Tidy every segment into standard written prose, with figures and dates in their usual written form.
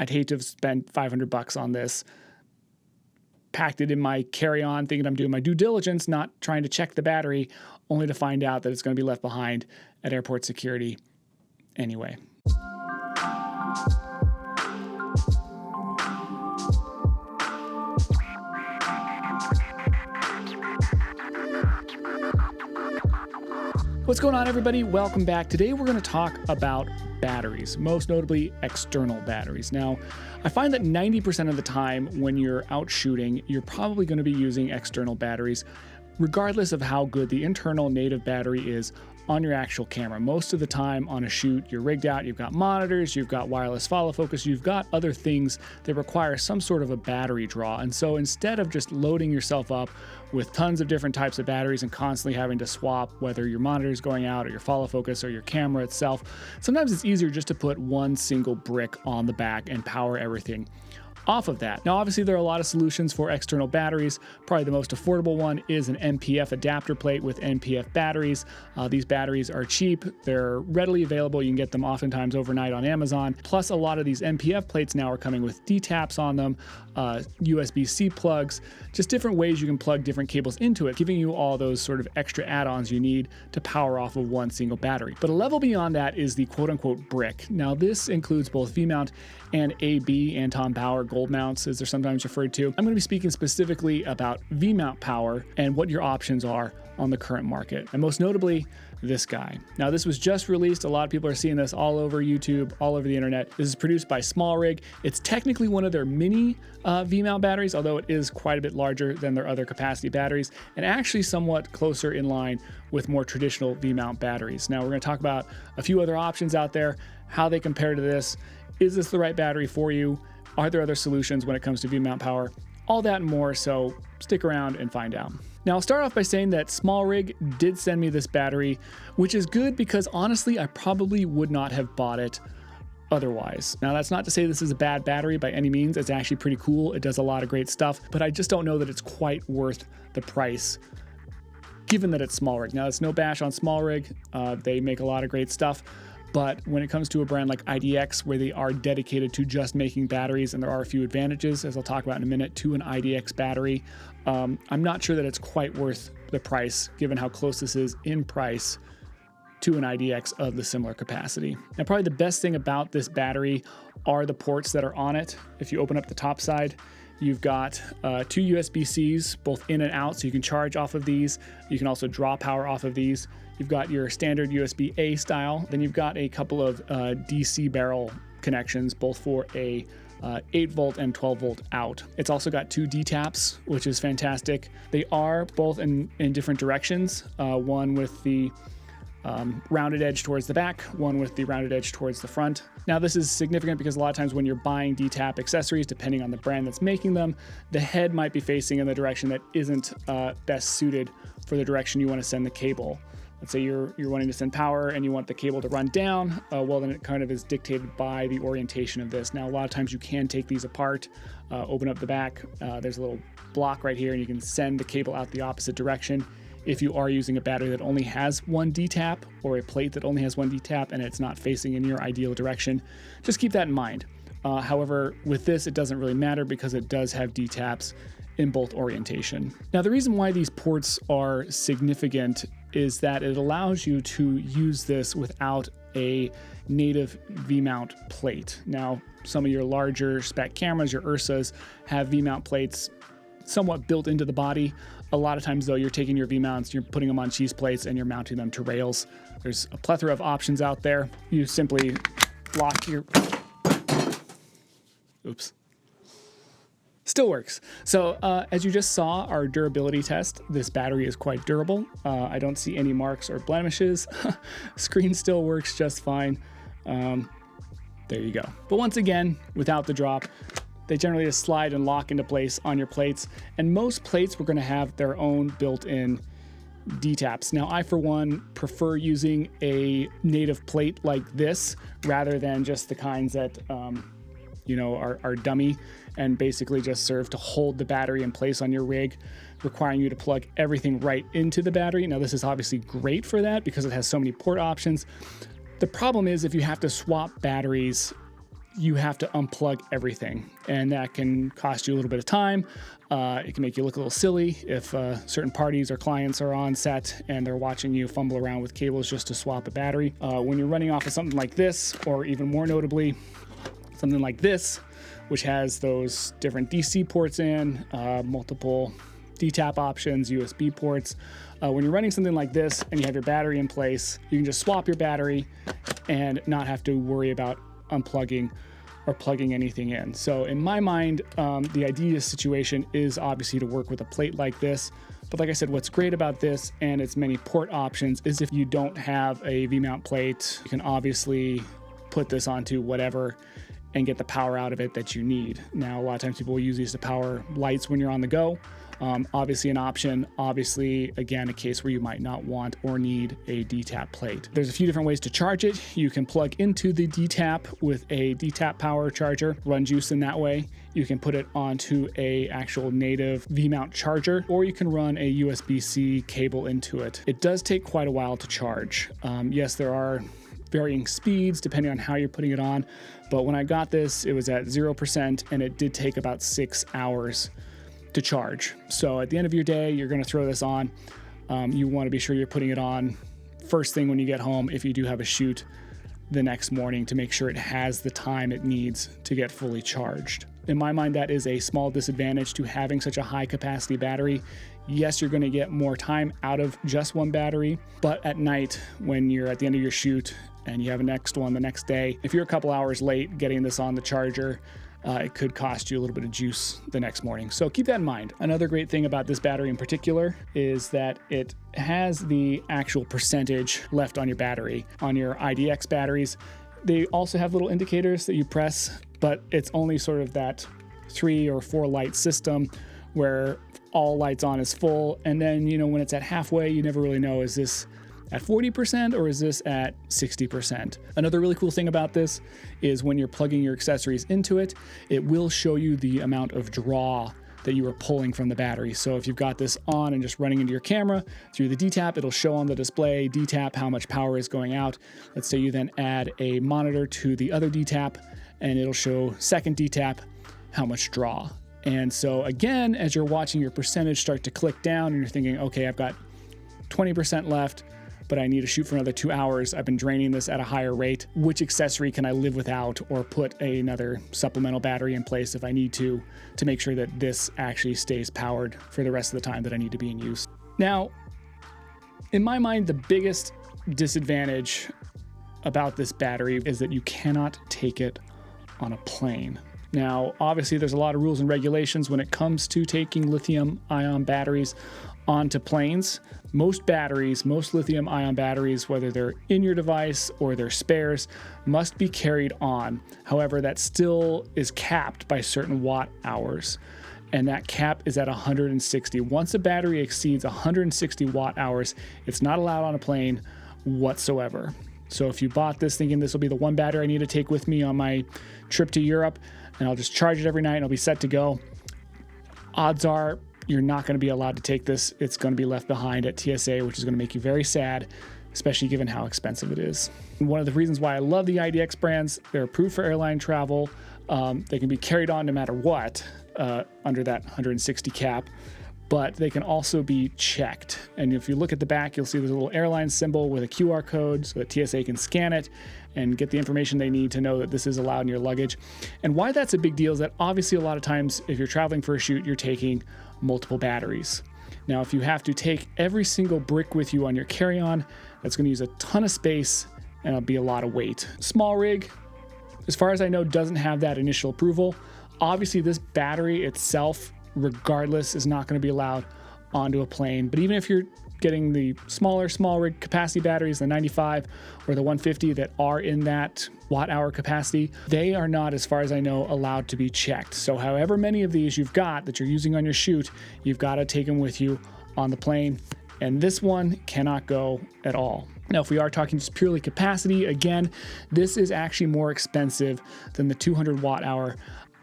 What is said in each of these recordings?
I'd hate to have spent $500 on this, packed it in my carry-on, thinking I'm doing my due diligence, not trying to check the battery, only to find out that it's going to be left behind at airport security anyway. What's going on, everybody? Welcome back. Today we're going to talk about batteries, most notably external batteries. Now, I find that 90% of the time when you're out shooting, you're probably going to be using external batteries, regardless of how good the internal native battery is on your actual camera. Most of the time on a shoot, you're rigged out, you've got monitors, you've got wireless follow focus, you've got other things that require some sort of a battery draw. And so instead of just loading yourself up with tons of different types of batteries and constantly having to swap whether your monitor is going out or your follow focus or your camera itself, sometimes it's easier just to put one single brick on the back and power everything off of that. Now, obviously, there are a lot of solutions for external batteries. Probably the most affordable one is an MPF adapter plate with MPF batteries. These batteries are cheap. They're readily available. You can get them oftentimes overnight on Amazon. Plus, a lot of these MPF plates now are coming with D-taps on them, USB-C plugs, just different ways you can plug different cables into it, giving you all those sort of extra add-ons you need to power off of one single battery. But a level beyond that is the quote-unquote brick. Now, this includes both V-mount and AB, Anton Power gold mounts, as they're sometimes referred to. I'm going to be speaking specifically about V-mount power and what your options are on the current market, and most notably, this guy. Now, this was just released. A lot of people are seeing this all over YouTube, all over the internet. This is produced by Smallrig. It's technically one of their mini V-mount batteries, although it is quite a bit larger than their other capacity batteries, and actually somewhat closer in line with more traditional V-mount batteries. Now, we're going to talk about a few other options out there, how they compare to this. Is this the right battery for you? Are there other solutions when it comes to V-mount power? All that and more, so stick around and find out. Now, I'll start off by saying that Smallrig did send me this battery, which is good because honestly, I probably would not have bought it otherwise. Now, that's not to say this is a bad battery by any means. It's actually pretty cool. It does a lot of great stuff, but I just don't know that it's quite worth the price, given that it's Smallrig. Now, it's no bash on Smallrig. They make a lot of great stuff. But when it comes to a brand like IDX, where they are dedicated to just making batteries, and there are a few advantages, as I'll talk about in a minute, to an IDX battery, I'm not sure that it's quite worth the price, given how close this is in price to an IDX of the similar capacity. Now, probably the best thing about this battery are the ports that are on it. If you open up the top side, you've got two USB-Cs, both in and out, so you can charge off of these. You can also draw power off of these. You've got your standard USB-A style. Then you've got a couple of DC barrel connections, both for a 8-volt and 12-volt out. It's also got two D-taps, which is fantastic. They are both in different directions, one with the rounded edge towards the back, one with the rounded edge towards the front. Now, this is significant because a lot of times when you're buying D-tap accessories, depending on the brand that's making them, the head might be facing in the direction that isn't best suited for the direction you want to send the cable. Let's say you're wanting to send power and you want the cable to run down, well, then it kind of is dictated by the orientation of this. Now, a lot of times you can take these apart, open up the back. There's a little block right here, and you can send the cable out the opposite direction. If you are using a battery that only has one D-tap or a plate that only has one D-tap and it's not facing in your ideal direction, just keep that in mind. However, with this, it doesn't really matter because it does have D-taps in both orientation. Now, the reason why these ports are significant is that it allows you to use this without a native V-mount plate. Now, some of your larger spec cameras, your URSAs, have V-mount plates somewhat built into the body. A lot of times, though, you're taking your V-mounts, you're putting them on cheese plates, and you're mounting them to rails. There's a plethora of options out there. You simply lock your... Oops. Still works. So as you just saw our durability test, this battery is quite durable. I don't see any marks or blemishes. Screen still works just fine. There you go. But once again, without the drop, they generally just slide and lock into place on your plates. And most plates were going to have their own built-in D-taps. Now, I, for one, prefer using a native plate like this rather than just the kinds that are dummy and basically just serve to hold the battery in place on your rig, requiring you to plug everything right into the battery. Now, this is obviously great for that because it has so many port options. The problem is if you have to swap batteries, you have to unplug everything, and that can cost you a little bit of time. It can make you look a little silly if certain parties or clients are on set and they're watching you fumble around with cables just to swap a battery. When you're running off of something like this, or even more notably, something like this, which has those different DC ports in, multiple DTAP options, USB ports. When you're running something like this and you have your battery in place, you can just swap your battery and not have to worry about unplugging or plugging anything in. So in my mind, the ideal situation is obviously to work with a plate like this. But like I said, what's great about this and its many port options is if you don't have a V-mount plate, you can obviously put this onto whatever and get the power out of it that you need. Now, a lot of times people will use these to power lights when you're on the go. Obviously an option, obviously, again, a case where you might not want or need a DTAP plate. There's a few different ways to charge it. You can plug into the DTAP with a DTAP power charger, run juice in that way. You can put it onto a actual native V-mount charger, or you can run a USB-C cable into it. It does take quite a while to charge. Yes, there are varying speeds depending on how you're putting it on, but when I got this, it was at 0% and it did take about 6 hours to charge. So at the end of your day, you're going to throw this on. You want to be sure you're putting it on first thing when you get home if you do have a shoot the next morning to make sure it has the time it needs to get fully charged. In my mind, that is a small disadvantage to having such a high capacity battery. Yes, you're going to get more time out of just one battery, but at night when you're at the end of your shoot and you have a next one the next day, if you're a couple hours late getting this on the charger, it could cost you a little bit of juice the next morning. So keep that in mind. Another great thing about this battery in particular is that it has the actual percentage left on your battery. On your IDX batteries, they also have little indicators that you press, but it's only sort of that 3 or 4 light system where all lights on is full. And then, when it's at halfway, you never really know, is this at 40% or is this at 60%? Another really cool thing about this is when you're plugging your accessories into it, it will show you the amount of draw that you are pulling from the battery. So if you've got this on and just running into your camera through the DTAP, it'll show on the display DTAP how much power is going out. Let's say you then add a monitor to the other DTAP and it'll show second DTAP how much draw. And so again, as you're watching your percentage start to click down and you're thinking, okay, I've got 20% left, but I need to shoot for another 2 hours. I've been draining this at a higher rate. Which accessory can I live without or put another supplemental battery in place if I need to make sure that this actually stays powered for the rest of the time that I need to be in use? Now, in my mind, the biggest disadvantage about this battery is that you cannot take it on a plane. Now, obviously, there's a lot of rules and regulations when it comes to taking lithium-ion batteries onto planes. Most lithium-ion batteries, whether they're in your device or they're spares, must be carried on. However, that still is capped by certain watt hours, and that cap is at 160. Once a battery exceeds 160 watt hours, it's not allowed on a plane whatsoever. So if you bought this thinking this will be the one battery I need to take with me on my trip to Europe, and I'll just charge it every night and I'll be set to go, odds are you're not going to be allowed to take this. It's going to be left behind at TSA, which is going to make you very sad, especially given how expensive it is. And one of the reasons why I love the IDX brands, they're approved for airline travel. They can be carried on no matter what under that 160 cap, but they can also be checked. And if you look at the back, you'll see there's a little airline symbol with a QR code so that TSA can scan it and get the information they need to know that this is allowed in your luggage. And why that's a big deal is that obviously a lot of times if you're traveling for a shoot, you're taking multiple batteries. Now, if you have to take every single brick with you on your carry-on, that's going to use a ton of space and it'll be a lot of weight. Smallrig, as far as I know, doesn't have that initial approval. Obviously, this battery itself, regardless, is not going to be allowed onto a plane. But even if you're getting the Smallrig capacity batteries, the 95 or the 150 that are in that watt-hour capacity, they are not, as far as I know, allowed to be checked. So however many of these you've got that you're using on your shoot, you've got to take them with you on the plane. And this one cannot go at all. Now, if we are talking just purely capacity, again, this is actually more expensive than the 200 watt-hour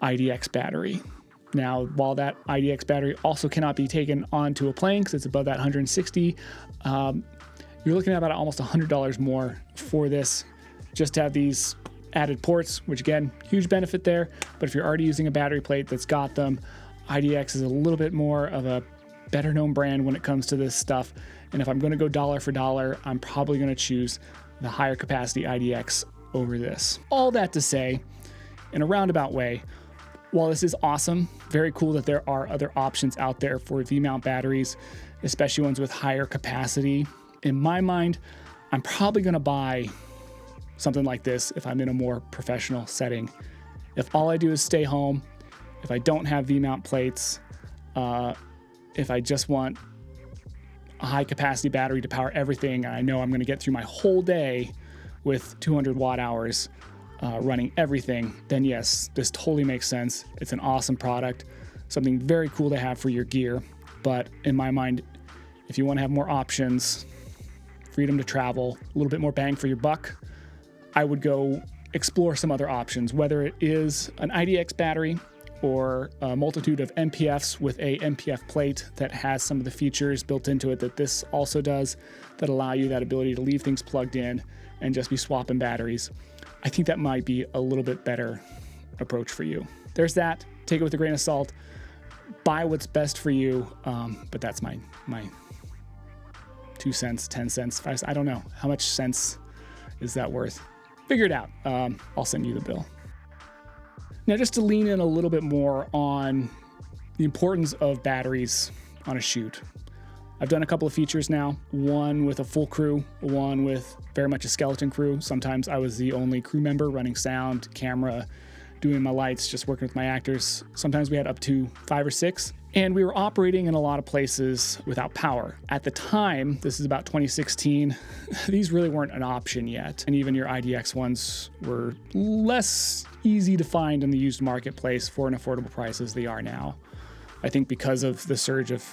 IDX battery. Now, while that IDX battery also cannot be taken onto a plane because it's above that 160, you're looking at about almost $100 more for this, just to have these added ports, which again, huge benefit there. But if you're already using a battery plate that's got them, IDX is a little bit more of a better known brand when it comes to this stuff. And if I'm going to go dollar for dollar, I'm probably going to choose the higher capacity IDX over this. All that to say, in a roundabout way, while this is awesome, very cool that there are other options out there for V-mount batteries, especially ones with higher capacity. In my mind, I'm probably going to buy something like this if I'm in a more professional setting. If all I do is stay home, if I don't have V-mount plates, if I just want a high capacity battery to power everything, and I know I'm going to get through my whole day with 200 watt hours running everything, then yes, this totally makes sense. It's an awesome product, something very cool to have for your gear. But in my mind, if you want to have more options, freedom to travel, a little bit more bang for your buck, I would go explore some other options, whether it is an IDX battery or a multitude of MPFs with a MPF plate that has some of the features built into it that this also does, that allow you that ability to leave things plugged in and just be swapping batteries. I think that might be a little bit better approach for you. There's that. Take it with a grain of salt. Buy what's best for you. But that's my 2 cents, 10 cents, 5 cents. I don't know. How much sense is that worth? Figure it out. I'll send you the bill. Now, just to lean in a little bit more on the importance of batteries on a shoot. I've done a couple of features now, one with a full crew, one with very much a skeleton crew. Sometimes I was the only crew member running sound, camera, doing my lights, just working with my actors. Sometimes we had up to 5 or 6, and we were operating in a lot of places without power. At the time, this is about 2016, these really weren't an option yet. And even your IDX ones were less easy to find in the used marketplace for an affordable price as they are now. I think because of the surge of,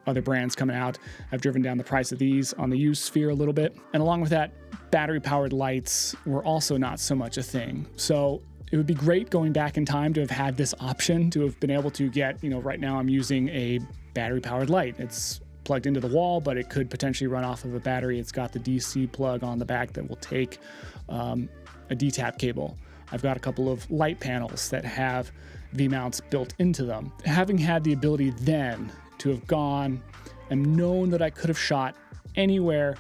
other brands coming out, I've driven down the price of these on the used sphere a little bit. And along with that, battery-powered lights were also not so much a thing. So it would be great going back in time to have had this option, to have been able to get, right now I'm using a battery-powered light. It's plugged into the wall, but it could potentially run off of a battery. It's got the DC plug on the back that will take a D-tap cable. I've got a couple of light panels that have V-mounts built into them. Having had the ability then to have gone and known that I could have shot anywhere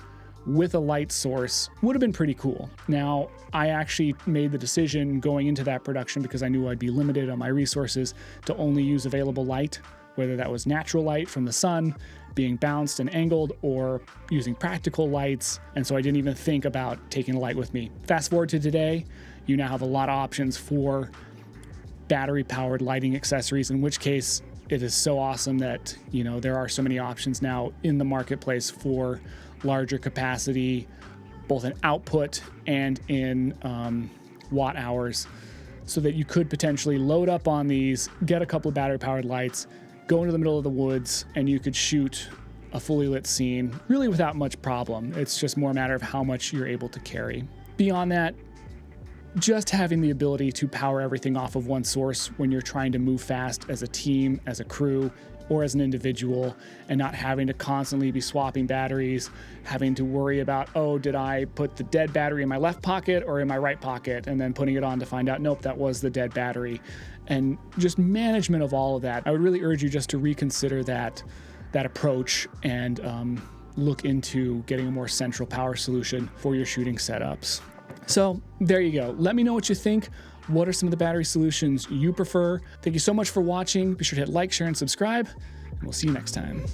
with a light source would have been pretty cool. Now, I actually made the decision going into that production because I knew I'd be limited on my resources to only use available light, whether that was natural light from the sun, being bounced and angled, or using practical lights. And so I didn't even think about taking a light with me. Fast forward to today, you now have a lot of options for battery-powered lighting accessories, in which case it is so awesome that, there are so many options now in the marketplace for larger capacity, both in output and in watt hours, so that you could potentially load up on these, get a couple of battery-powered lights, go into the middle of the woods, and you could shoot a fully lit scene really without much problem. It's just more a matter of how much you're able to carry. Beyond that, just having the ability to power everything off of one source when you're trying to move fast as a team, as a crew, or as an individual, and not having to constantly be swapping batteries, having to worry about, did I put the dead battery in my left pocket or in my right pocket, and then putting it on to find out, nope, that was the dead battery. And just management of all of that. I would really urge you just to reconsider that approach and look into getting a more central power solution for your shooting setups. So there you go. Let me know what you think. What are some of the battery solutions you prefer? Thank you so much for watching. Be sure to hit like, share, and subscribe, and we'll see you next time.